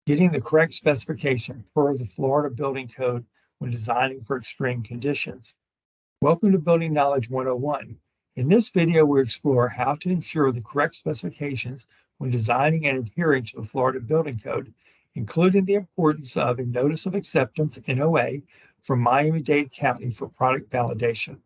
Getting the correct specification per the Florida Building Code when designing for extreme conditions. Welcome to Building Knowledge 101. In this video, we explore how to ensure the correct specifications when designing and adhering to the Florida Building Code, including the importance of a Notice of Acceptance, NOA, from Miami-Dade County for product validation.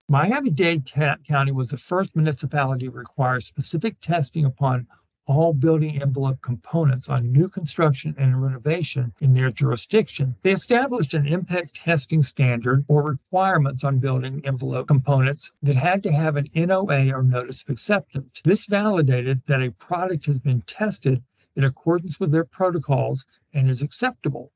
Miami-Dade County was the first municipality to require specific testing upon all building envelope components on new construction and renovation in their jurisdiction. They established an impact testing standard or requirements on building envelope components that had to have an NOA or Notice of Acceptance. This validated that a product has been tested in accordance with their protocols and is acceptable.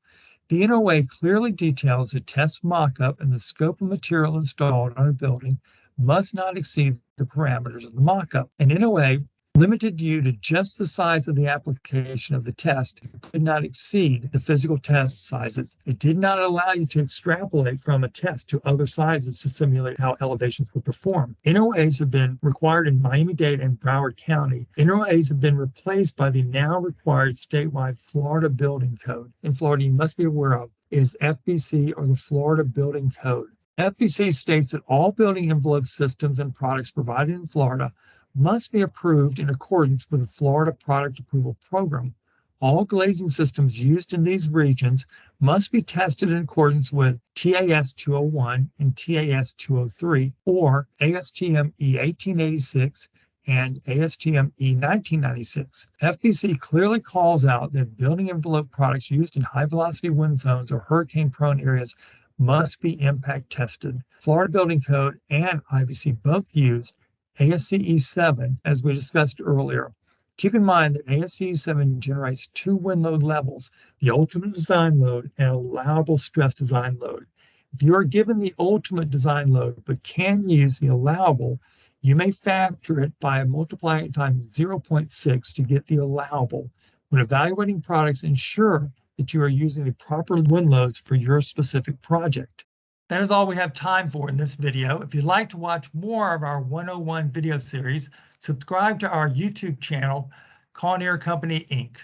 The NOA clearly details the test mock-up and the scope of material installed on a building must not exceed the parameters of the mock-up. An NOA limited you to just the size of the application of the test. It could not exceed the physical test sizes. It did not allow you to extrapolate from a test to other sizes to simulate how elevations would perform. NOAs have been required in Miami-Dade and Broward County. NOAs have been replaced by the now required statewide Florida Building Code. In Florida, you must be aware of is FBC, or the Florida Building Code. FBC states that all building envelope systems and products provided in Florida must be approved in accordance with the Florida Product Approval Program. All glazing systems used in these regions must be tested in accordance with TAS 201 and TAS 203 or ASTM E1886 and ASTM E1996. FBC clearly calls out that building envelope products used in high-velocity wind zones or hurricane-prone areas must be impact tested. Florida Building Code and IBC both use ASCE 7, as we discussed earlier. Keep in mind that ASCE 7 generates two wind load levels, the ultimate design load and allowable stress design load. If you are given the ultimate design load but can use the allowable, you may factor it by multiplying it times 0.6 to get the allowable. When evaluating products, ensure that you are using the proper wind loads for your specific project. That is all we have time for in this video. If you'd like to watch more of our 101 video series, subscribe to our YouTube channel, Kawneer Company, Inc.